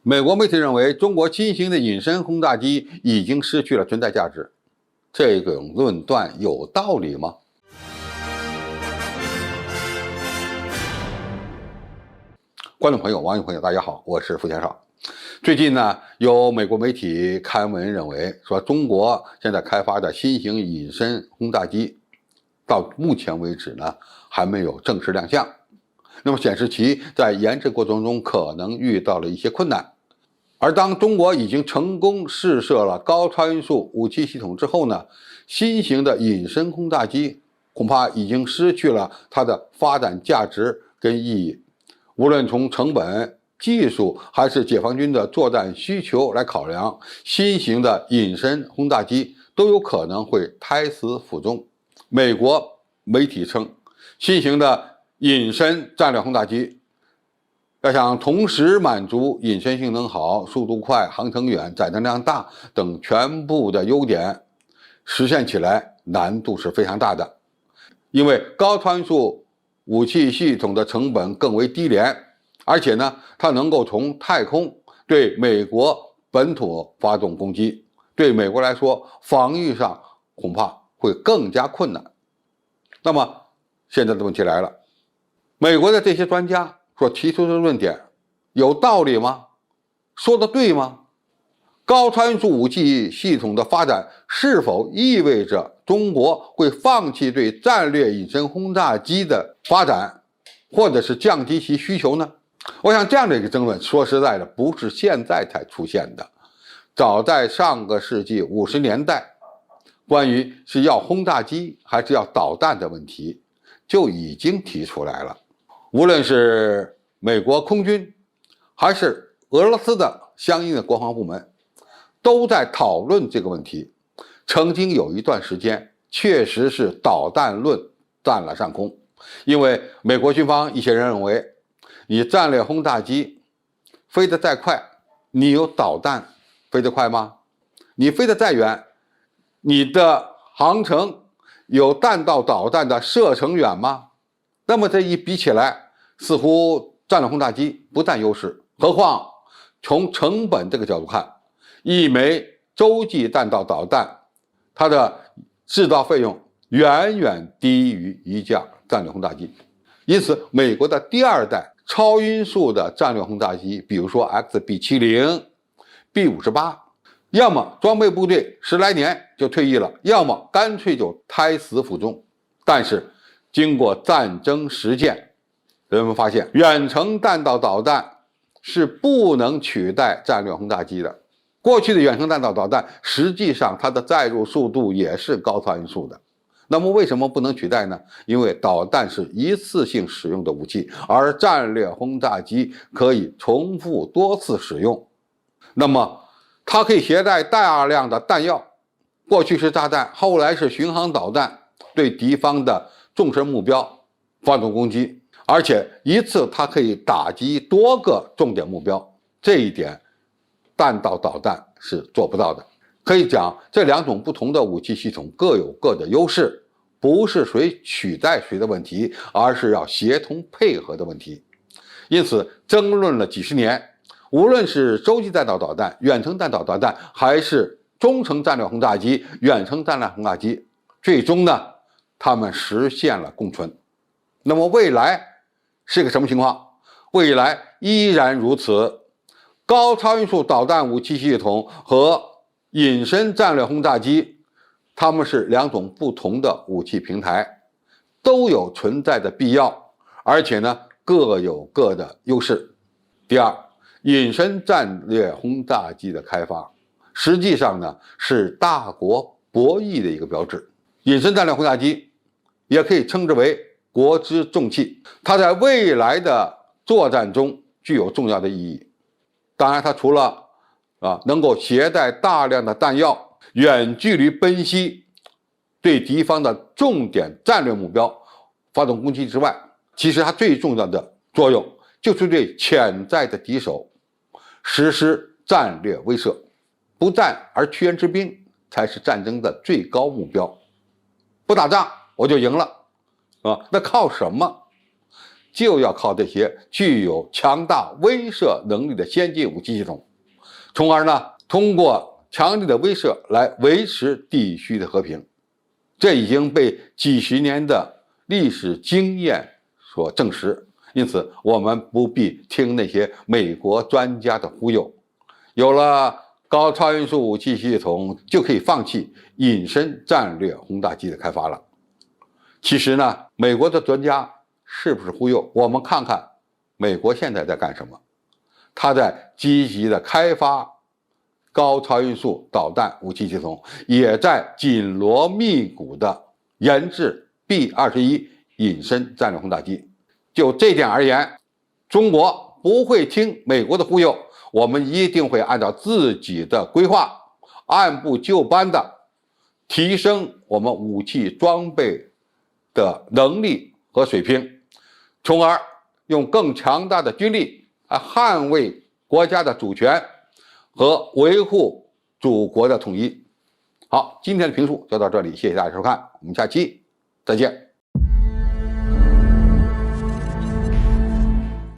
美国媒体认为，中国新型的隐身轰炸机已经失去了存在价值，这种论断有道理吗？观众朋友、网友朋友，大家好，我是付先少。最近呢，有美国媒体刊文认为，说中国现在开发的新型隐身轰炸机，到目前为止呢，还没有正式亮相。那么显示其在研制过程中可能遇到了一些困难。而当中国已经成功试射了高参数武器系统之后呢，新型的隐身轰炸机恐怕已经失去了它的发展价值跟意义。无论从成本、技术还是解放军的作战需求来考量，新型的隐身轰炸机都有可能会胎死腹中。美国媒体称，新型的隐身战略轰炸机要想同时满足隐身性能好、速度快、航程远、载重量大等全部的优点，实现起来难度是非常大的。因为高参数武器系统的成本更为低廉，而且呢，它能够从太空对美国本土发动攻击，对美国来说，防御上恐怕会更加困难。那么现在的问题来了，美国的这些专家所提出的论点有道理吗？说的对吗？高参数武器系统的发展是否意味着中国会放弃对战略隐身轰炸机的发展，或者是降低其需求呢？我想这样的一个争论，说实在的，不是现在才出现的，早在上个世纪50年代，关于是要轰炸机还是要导弹的问题就已经提出来了。无论是美国空军还是俄罗斯的相应的国防部门都在讨论这个问题。曾经有一段时间确实是导弹论占了上空，因为美国军方一些人认为，你战略轰炸机飞得再快，你有导弹飞得快吗？你飞得再远，你的航程有弹道导弹的射程远吗？那么这一比起来，似乎战略轰炸机不占优势。何况从成本这个角度看，一枚洲际弹道导弹，它的制造费用远远低于一架战略轰炸机。因此，美国的第二代超音速的战略轰炸机，比如说 XB70、B58，要么装备部队10来年就退役了，要么干脆就胎死腹中。但是经过战争实践，人们发现远程弹道导弹是不能取代战略轰炸机的。过去的远程弹道导弹实际上它的载入速度也是高参数的，那么为什么不能取代呢？因为导弹是一次性使用的武器，而战略轰炸机可以重复多次使用。那么它可以携带大量的弹药，过去是炸弹，后来是巡航导弹，对敌方的纵深目标发动攻击，而且一次它可以打击多个重点目标，这一点弹道导弹是做不到的。可以讲，这两种不同的武器系统各有各的优势，不是谁取代谁的问题，而是要协同配合的问题。因此争论了几十年，无论是洲际弹道导弹、远程弹道导弹，还是中程战略轰炸机、远程战略轰炸机，最终呢，他们实现了共存。那么未来是个什么情况？未来依然如此。高超音速导弹武器系统和隐身战略轰炸机，它们是两种不同的武器平台，都有存在的必要，而且呢，各有各的优势。第二，隐身战略轰炸机的开发，实际上呢，是大国博弈的一个标志。隐身战略轰炸机也可以称之为国之重器，它在未来的作战中具有重要的意义。当然，它除了能够携带大量的弹药，远距离奔袭，对敌方的重点战略目标发动攻击之外，其实它最重要的作用就是对潜在的敌手实施战略威慑。不战而屈人之兵才是战争的最高目标。不打仗我就赢了，那靠什么？就要靠这些具有强大威慑能力的先进武器系统，从而呢，通过强力的威慑来维持地区的和平。这已经被几十年的历史经验所证实，因此我们不必听那些美国专家的忽悠。有了高超音速武器系统，就可以放弃隐身战略轰炸机的开发了。其实呢，美国的专家是不是忽悠？我们看看美国现在在干什么？他在积极的开发高超音速导弹武器系统，也在紧锣密鼓的研制 B-21隐身战略轰炸机。就这点而言，中国不会听美国的忽悠，我们一定会按照自己的规划，按部就班的提升我们武器装备的能力和水平，从而用更强大的军力来捍卫国家的主权和维护祖国的统一。好，今天的评述就到这里，谢谢大家收看，我们下期再见。